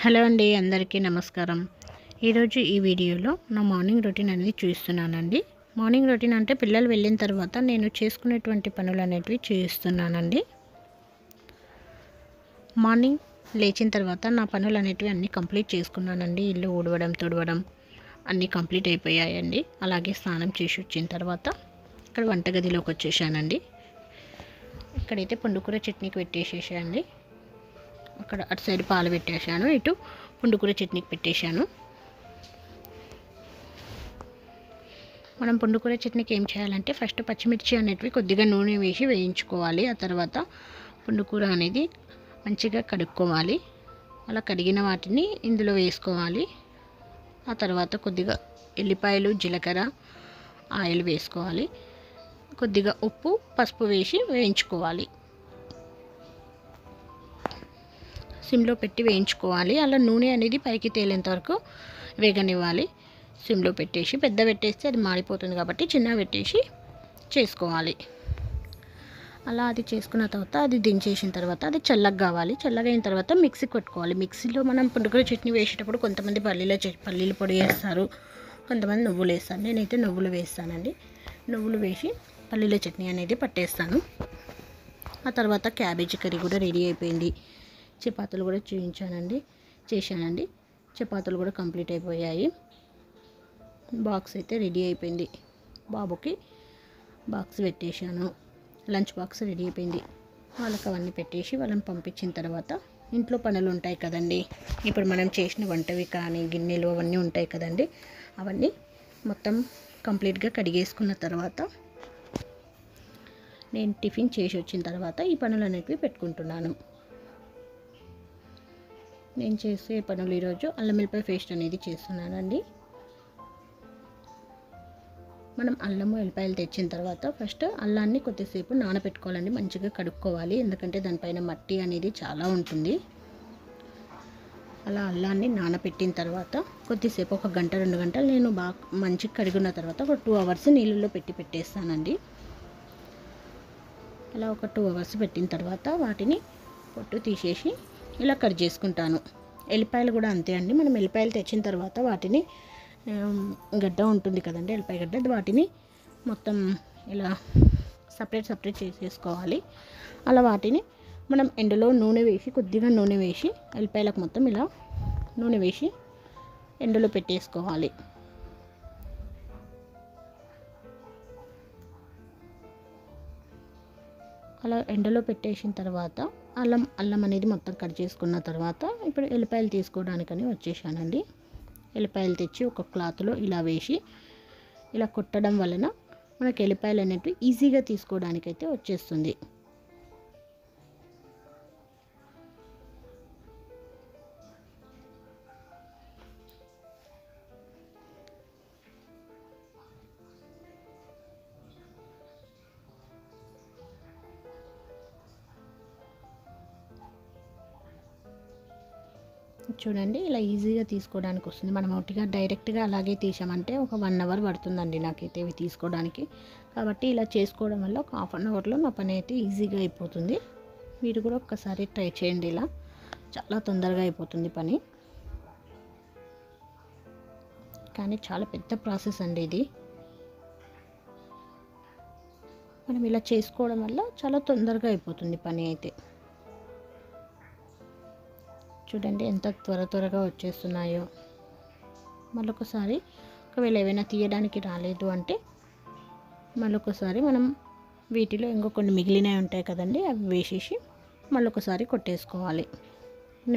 Hello అండి, అందరికీ నమస్కారం. ఈరోజు ఈ వీడియోలో నా మార్నింగ్ రొటీన్ అనేది చూస్తున్నానండి. మార్నింగ్ రొటీన్ అంటే పిల్లలు వెళ్ళిన తర్వాత నేను చేసుకునేటువంటి పనులు అనేటివి చూస్తున్నానండి. మార్నింగ్ లేచిన తర్వాత నా పనులు అనేటివి అన్నీ కంప్లీట్ చేసుకున్నానండి. ఇల్లు ఊడవడం, తుడవడం అన్నీ కంప్లీట్ అయిపోయాయండి. అలాగే స్నానం చేసి వచ్చిన తర్వాత ఇక్కడ వంటగదిలోకి వచ్చేసానండి. ఇక్కడైతే పుండుకూర చట్నీకి పెట్టేసేసానండి. అక్కడ అటు సైడ్ పాలు పెట్టేశాను, ఇటు పుండుకూర చట్నీకి పెట్టేశాను. మనం పుండుకూర చట్నీకి ఏం చేయాలంటే ఫస్ట్ పచ్చిమిర్చి అనేటివి కొద్దిగా నూనె వేసి వేయించుకోవాలి. ఆ తర్వాత పుండుకూర అనేది మంచిగా కడుక్కోవాలి. అలా కడిగిన వాటిని ఇందులో వేసుకోవాలి. ఆ తర్వాత కొద్దిగా ఎల్లిపాయలు, జీలకర్ర, ఆయిల్ వేసుకోవాలి. కొద్దిగా ఉప్పు, పసుపు వేసి వేయించుకోవాలి. సిమ్లో పెట్టి వేయించుకోవాలి. అలా నూనె అనేది పైకి తేలేంత వరకు వేగనివ్వాలి. సిమ్లో పెట్టేసి, పెద్ద పెట్టేస్తే అది మాడిపోతుంది కాబట్టి చిన్న పెట్టేసి చేసుకోవాలి. అలా అది చేసుకున్న తర్వాత అది దించేసిన తర్వాత అది చల్లగా కావాలి. చల్లగా అయిన తర్వాత మిక్సీకి పెట్టుకోవాలి. మిక్సీలో మనం పుండుకూర చట్నీ వేసేటప్పుడు కొంతమంది పల్లీల పొడి వేస్తారు, కొంతమంది నువ్వులు వేస్తారు. నేనైతే నువ్వులు వేస్తానండి. నువ్వులు వేసి పల్లీల చట్నీ అనేది పట్టేస్తాను. ఆ తర్వాత క్యాబేజీ కర్రీ కూడా రెడీ అయిపోయింది. చపాతీలు కూడా చేశానండి. చపాతీలు కూడా కంప్లీట్ అయిపోయాయి. బాక్స్ అయితే రెడీ అయిపోయింది. బాబుకి బాక్స్ పెట్టేశాను. లంచ్ బాక్స్ రెడీ అయిపోయింది. వాళ్ళకి అవన్నీ పెట్టేసి వాళ్ళని పంపించిన తర్వాత ఇంట్లో పనులు ఉంటాయి కదండి. ఇప్పుడు మనం చేసిన వంటవి కానీ గిన్నెలు అవన్నీ ఉంటాయి కదండి. అవన్నీ మొత్తం కంప్లీట్గా కడిగేసుకున్న తర్వాత నేను టిఫిన్ చేసి వచ్చిన తర్వాత ఈ పనులు అనేవి పెట్టుకుంటున్నాను. నేను చేసే పనులు ఈరోజు అల్లం వెల్లిపాయ పేస్ట్ అనేది చేస్తున్నానండి. మనం అల్లము వెల్లిపాయలు తెచ్చిన తర్వాత ఫస్ట్ అల్లాన్ని కొద్దిసేపు నానబెట్టుకోవాలండి. మంచిగా కడుక్కోవాలి, ఎందుకంటే దానిపైన మట్టి అనేది చాలా ఉంటుంది. అలా అల్లాన్ని నానబెట్టిన తర్వాత కొద్దిసేపు 1 గంట 2 గంటలు నేను బాగా మంచిగా కడిగిన తర్వాత ఒక 2 అవర్స్ నీళ్ళల్లో పెట్టేస్తానండి. అలా ఒక 2 అవర్స్ పెట్టిన తర్వాత వాటిని పొట్టు తీసేసి ఇలా కట్ చేసుకుంటాను. ఎల్లిపాయలు కూడా అంతే అండి. మనం ఎల్లిపాయలు తెచ్చిన తర్వాత వాటిని గడ్డ ఉంటుంది కదండి, ఎల్లిపాయ గడ్డ, వాటిని మొత్తం ఇలా సపరేట్ చేసేసుకోవాలి. అలా వాటిని మనం ఎండలో కొద్దిగా నూనె వేసి ఎల్లిపాయలకు మొత్తం ఇలా నూనె వేసి ఎండలో పెట్టేసుకోవాలి. అలా ఎండలో పెట్టేసిన తర్వాత అల్లం అనేది మొత్తం కట్ చేసుకున్న తర్వాత ఇప్పుడు ఎల్లిపాయలు తీసుకోవడానికని వచ్చేసానండి. ఎల్లిపాయలు తెచ్చి ఒక క్లాత్లో ఇలా వేసి ఇలా కొట్టడం వలన మనకి ఎల్లిపాయలు అనేవి ఈజీగా తీసుకోవడానికైతే వచ్చేస్తుంది. చూడండి, ఇలా ఈజీగా తీసుకోవడానికి వస్తుంది. మనం ఒకటిగా డైరెక్ట్గా అలాగే తీసామంటే ఒక 1 అవర్ పడుతుందండి నాకైతే ఇవి తీసుకోవడానికి. కాబట్టి ఇలా చేసుకోవడం వల్ల ఒక 1/2 అవర్లో నా పని అయితే ఈజీగా అయిపోతుంది. మీరు కూడా ఒక్కసారి ట్రై చేయండి. ఇలా చాలా తొందరగా అయిపోతుంది పని. కానీ చాలా పెద్ద ప్రాసెస్ అండి ఇది. మనం ఇలా చేసుకోవడం వల్ల చాలా తొందరగా అయిపోతుంది పని అయితే. చూడండి ఎంత త్వరగా వచ్చేస్తున్నాయో. మళ్ళొకసారి ఒకవేళ ఏమైనా తీయడానికి రాలేదు అంటే మళ్ళొకసారి మనం వీటిలో ఇంకో కొన్ని మిగిలినవి ఉంటాయి కదండి, అవి వేసేసి మళ్ళొకసారి కొట్టేసుకోవాలి.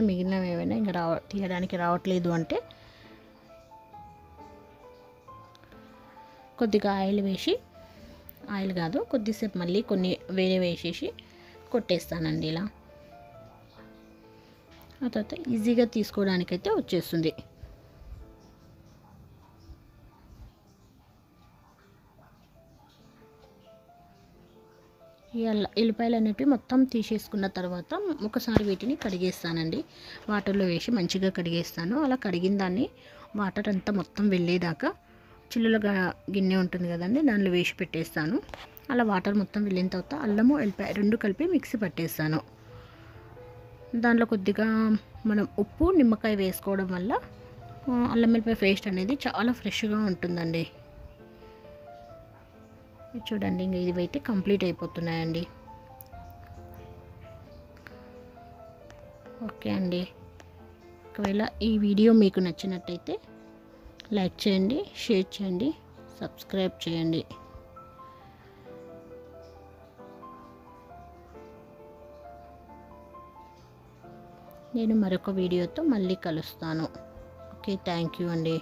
మిగిలినవి ఏమైనా ఇంకా తీయడానికి రావట్లేదు అంటే కొద్దిగా ఆయిల్ కాదు కొద్దిసేపు మళ్ళీ కొన్ని వేరే వేసేసి కొట్టేస్తానండి. ఇలా ఆ తర్వాత ఈజీగా తీసుకోవడానికైతే వచ్చేస్తుంది. ఈ ఎల్లిపాయలు అనేవి మొత్తం తీసేసుకున్న తర్వాత ఒకసారి వీటిని కడిగేస్తానండి. వాటర్లో వేసి మంచిగా కడిగేస్తాను. అలా కడిగిన దాన్ని వాటర్ అంతా మొత్తం వెళ్ళేదాకా చిల్లుల గిన్నె ఉంటుంది కదండి, దానిలో వేసి పెట్టేస్తాను. అలా వాటర్ మొత్తం వెళ్ళిన తర్వాత అల్లము ఎల్లిపాయ 2 కలిపి మిక్సీ పట్టేస్తాను. దాంట్లో కొద్దిగా మనం ఉప్పు నిమ్మకాయ వేసుకోవడం వల్ల అల్లం వెల్లిపాయ పేస్ట్ అనేది చాలా ఫ్రెష్గా ఉంటుందండి. చూడండి, ఇంక ఇవైతే కంప్లీట్ అయిపోతున్నాయండి. ఓకే అండి. ఒకవేళ ఈ వీడియో మీకు నచ్చినట్టయితే లైక్ చేయండి, షేర్ చేయండి, సబ్స్క్రైబ్ చేయండి. నేను మరొక వీడియోతో మళ్ళీ కలుస్తాను. ఓకే, థ్యాంక్ యూ అండి.